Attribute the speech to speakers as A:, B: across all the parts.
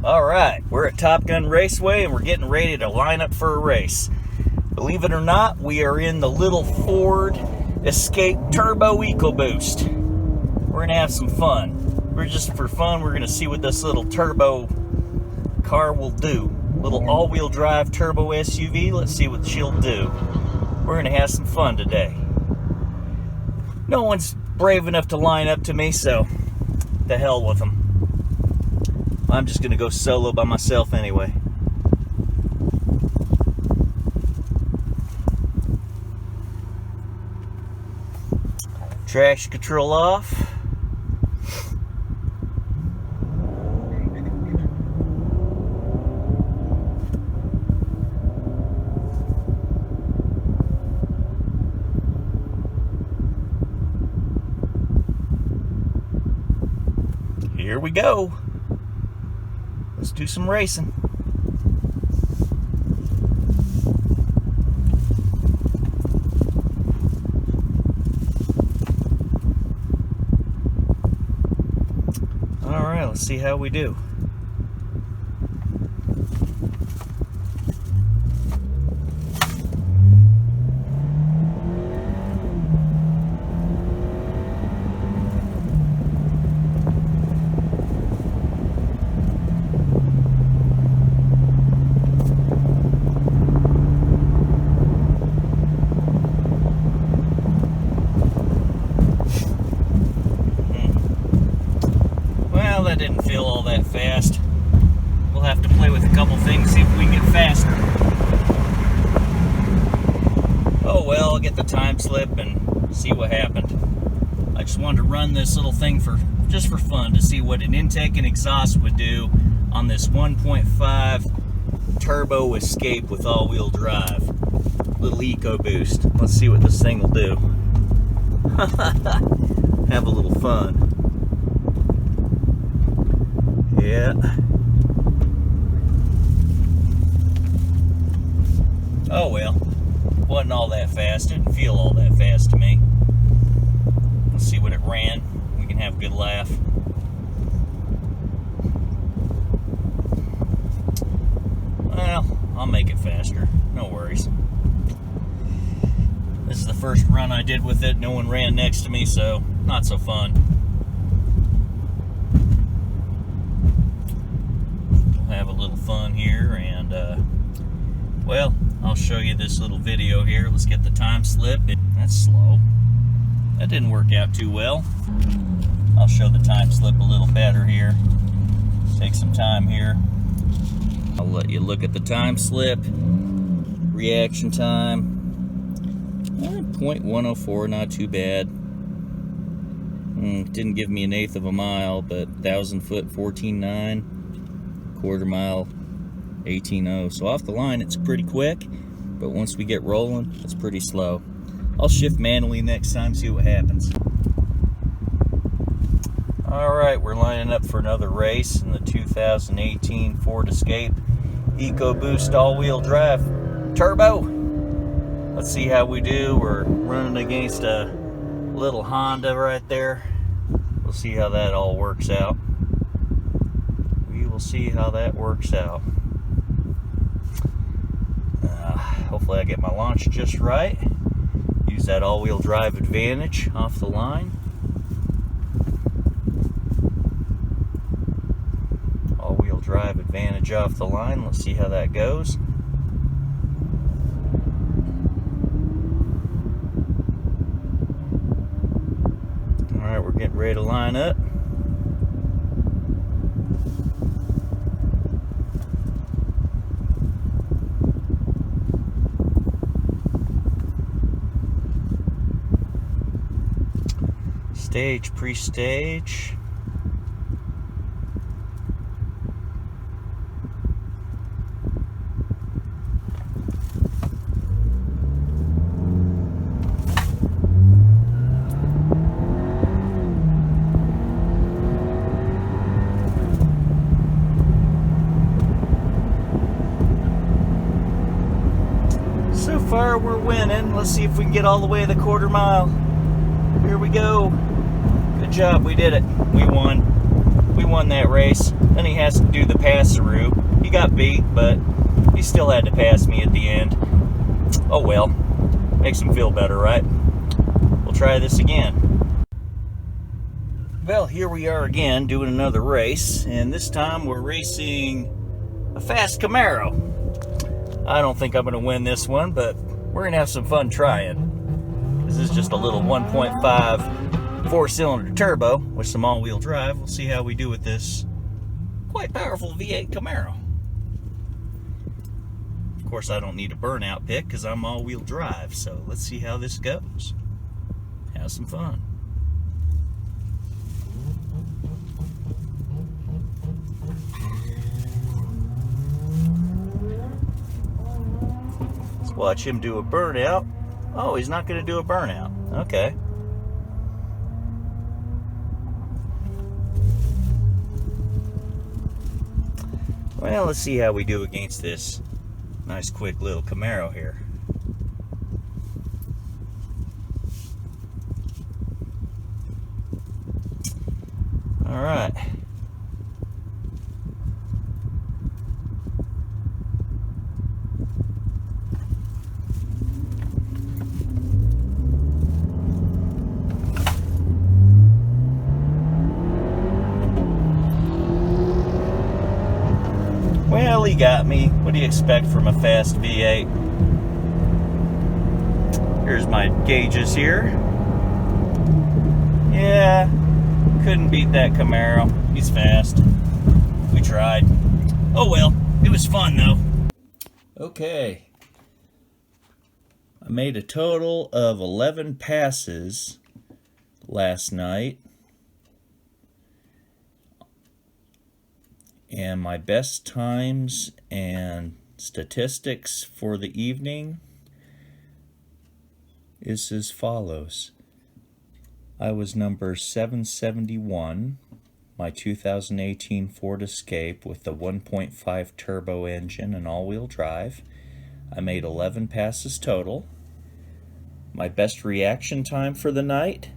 A: Alright, we're at Top Gun Raceway and we're getting ready to line up for a race. Believe it or not, we are in the little Ford Escape Turbo EcoBoost. We're going to have some fun. For fun, we're going to see what this little turbo car will do. Little all-wheel drive turbo SUV, let's see what she'll do. We're going to have some fun today. No one's brave enough to line up to me, so the hell with them. I'm just going to go solo by myself anyway. Traction control off. Here we go. Let's do some racing. All right, let's see how we do. That didn't feel all that fast. We'll have to play with a couple things, see if we can get faster. Oh well, I'll get the time slip and see what happened. I just wanted to run this little thing just for fun to see what an intake and exhaust would do on this 1.5 turbo Escape with all-wheel drive. Little EcoBoost. Let's see what this thing will do. Have a little fun. Yeah. Oh well. Wasn't all that fast. Didn't feel all that fast to me. Let's see what it ran. We can have a good laugh. Well, I'll make it faster. No worries. This is the first run I did with it. No one ran next to me, so not so fun. Have a little fun here, and well, I'll show you this little video here. Let's get the time slip. That's slow. That didn't work out too well. I'll show the time slip a little better here. Take some time here. I'll let you look at the time slip. Reaction time 0.104, not too bad. Didn't give me 1/8 of a mile, but 1,000 foot 14.9. Quarter mile 18.0. So off the line it's pretty quick, but once we get rolling it's pretty slow. I'll shift manually next time, see what happens. Alright, we're lining up for another race in the 2018 Ford Escape EcoBoost all-wheel drive turbo. Let's see how we do. We're running against a little Honda right there. We'll see how that all works out. See how that works out. Hopefully I get my launch just right. Use that all-wheel drive advantage off the line. All-wheel drive advantage off the line. Let's see how that goes. Alright, we're getting ready to line up. Stage, pre-stage. So far we're winning. Let's see if we can get all the way to the quarter mile. Here we go. Good job, we did it. We won. we won that race. Then he has to do the pass-through. He got beat, but he still had to pass me at the end. Oh well, makes him feel better, right? We'll try this again. Well, here we are again doing another race, and this time we're racing a fast Camaro. I don't think I'm going to win this one, but we're going to have some fun trying. This is just a little 1.5 four-cylinder turbo with some all-wheel drive. We'll see how we do with this quite powerful V8 Camaro. Of course, I don't need a burnout pick because I'm all-wheel drive, so let's see how this goes. Have some fun. Let's watch him do a burnout. Oh, he's not going to do a burnout. Okay. Well, let's see how we do against this nice quick little Camaro here. All right. Well, he got me. What do you expect from a fast V8? Here's my gauges here. Yeah, couldn't beat that Camaro. He's fast. We tried. Oh well, it was fun though. Okay. I made a total of 11 passes last night. And my best times and statistics for the evening is as follows. I was number 771, my 2018 Ford Escape with the 1.5 turbo engine and all-wheel drive. I made 11 passes total. My best reaction time for the night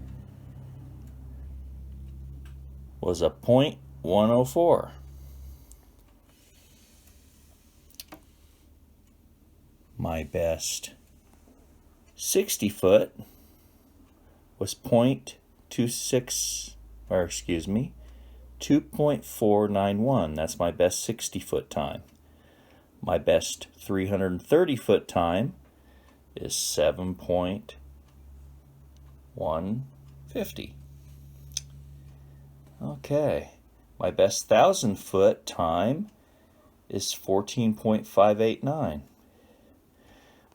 A: was a .104. My best 60-foot was 2.491. That's my best 60-foot time. My best 330-foot time is 7.150. Okay. My best 1,000-foot time is 14.589.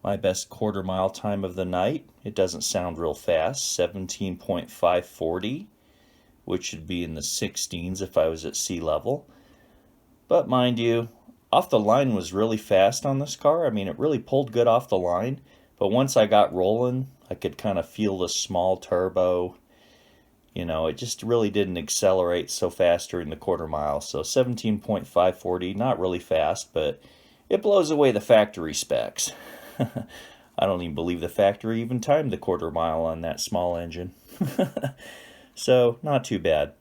A: My best quarter mile time of the night, it doesn't sound real fast, 17.540, which should be in the 16s if I was at sea level. But mind you, off the line was really fast on this car. I mean, it really pulled good off the line. But once I got rolling, I could kind of feel the small turbo. You know, it just really didn't accelerate so fast during the quarter mile. So 17.540, not really fast, but it blows away the factory specs. I don't even believe the factory even timed the quarter mile on that small engine. So, not too bad.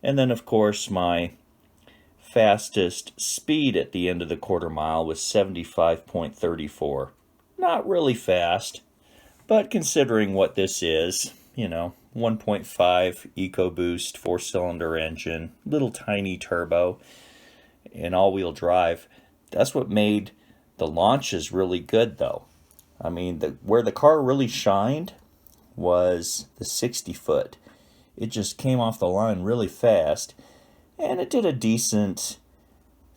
A: And then, of course, my fastest speed at the end of the quarter mile was 75.34. Not really fast, but considering what this is, you know, 1.5 EcoBoost 4-cylinder engine, little tiny turbo, and all-wheel drive, that's what made the launches really good though. I mean, where the car really shined was the 60-foot. It just came off the line really fast, and it did a decent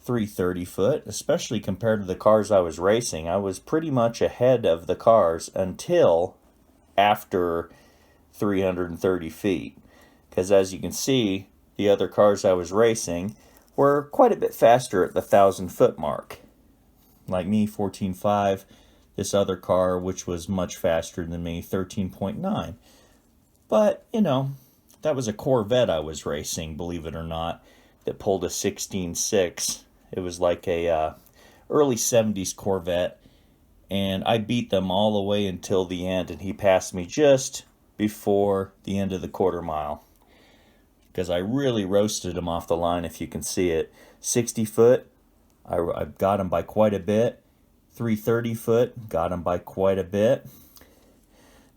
A: 330-foot, especially compared to the cars I was racing. I was pretty much ahead of the cars until after 330 feet. Because as you can see, the other cars I was racing were quite a bit faster at the 1,000-foot mark. Like me, 14.5. This other car, which was much faster than me, 13.9. But, you know, that was a Corvette I was racing, believe it or not, that pulled a 16.6. It was like a early 70s Corvette, and I beat them all the way until the end, and he passed me just before the end of the quarter mile. because I really roasted him off the line, if you can see it. 60 foot, I got him by quite a bit. 330 foot, got him by quite a bit.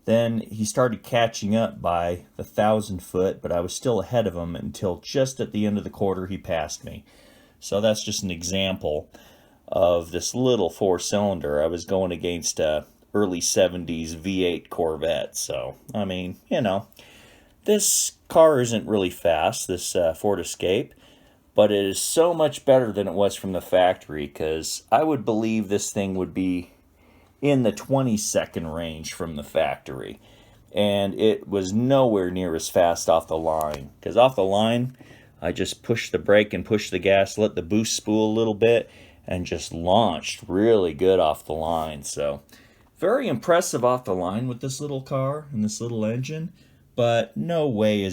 A: Then he started catching up by the 1,000 foot, but I was still ahead of him until just at the end of the quarter he passed me. So that's just an example of this little four-cylinder. I was going against a early 70s V8 Corvette. So, I mean, you know, this car isn't really fast, this Ford Escape, but it is so much better than it was from the factory, because I would believe this thing would be in the 20-second range from the factory. And it was nowhere near as fast off the line, because off the line, I just pushed the brake and pushed the gas, let the boost spool a little bit, and just launched really good off the line. So, very impressive off the line with this little car and this little engine, but no way,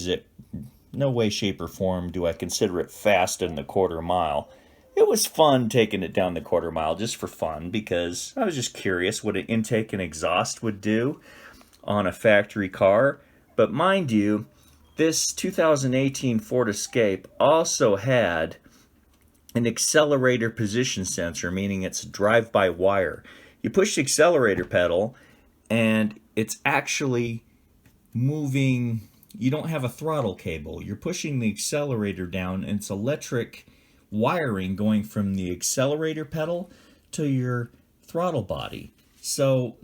A: shape, or form do I consider it fast in the quarter mile. It was fun taking it down the quarter mile just for fun, because I was just curious what an intake and exhaust would do on a factory car. But mind you, this 2018 Ford Escape also had an accelerator position sensor, meaning it's drive-by-wire. You push the accelerator pedal and it's actually moving. You don't have a throttle cable. You're pushing the accelerator down, and it's electric wiring going from the accelerator pedal to your throttle body. So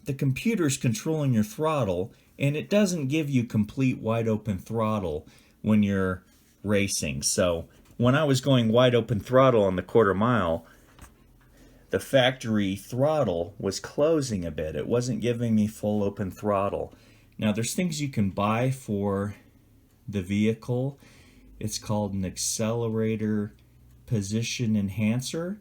A: the computer's controlling your throttle, and it doesn't give you complete wide open throttle when you're racing. So when I was going wide open throttle on the quarter mile, the factory throttle was closing a bit. It wasn't giving me full open throttle. Now there's things you can buy for the vehicle. It's called an accelerator position enhancer.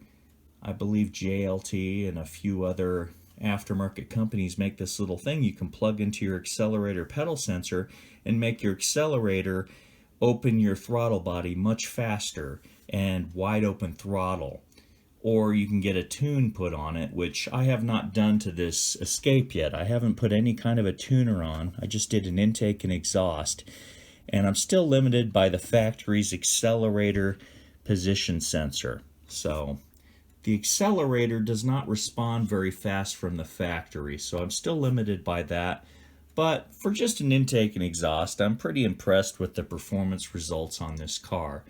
A: I believe JLT and a few other aftermarket companies make this little thing you can plug into your accelerator pedal sensor and make your accelerator open your throttle body much faster and wide open throttle. Or you can get a tune put on it, which I have not done to this Escape yet. I haven't put any kind of a tuner on. I just did an intake and exhaust, and I'm still limited by the factory's accelerator position sensor. So the accelerator does not respond very fast from the factory, so I'm still limited by that. But for just an intake and exhaust, I'm pretty impressed with the performance results on this car.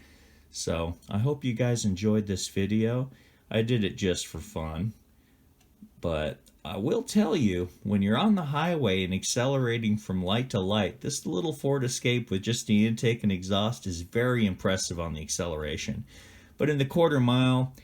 A: So I hope you guys enjoyed this video. I did it just for fun, but I will tell you, when you're on the highway and accelerating from light to light, this little Ford Escape with just the intake and exhaust is very impressive on the acceleration. But in the quarter mile,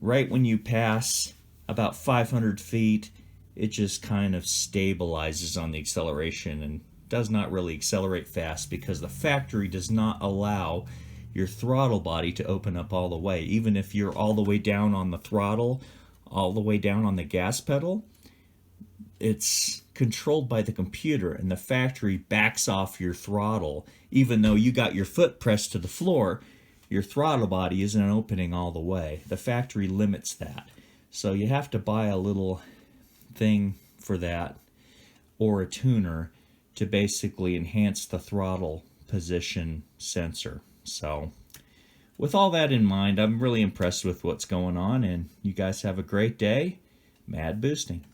A: right when you pass about 500 feet, it just kind of stabilizes on the acceleration and does not really accelerate fast, because the factory does not allow your throttle body to open up all the way. Even if you're all the way down on the throttle, all the way down on the gas pedal, it's controlled by the computer, and the factory backs off your throttle. Even though you got your foot pressed to the floor, your throttle body isn't opening all the way. The factory limits that. So you have to buy a little thing for that, or a tuner, to basically enhance the throttle position sensor. So with all that in mind, I'm really impressed with what's going on, and you guys have a great day. Mad boosting.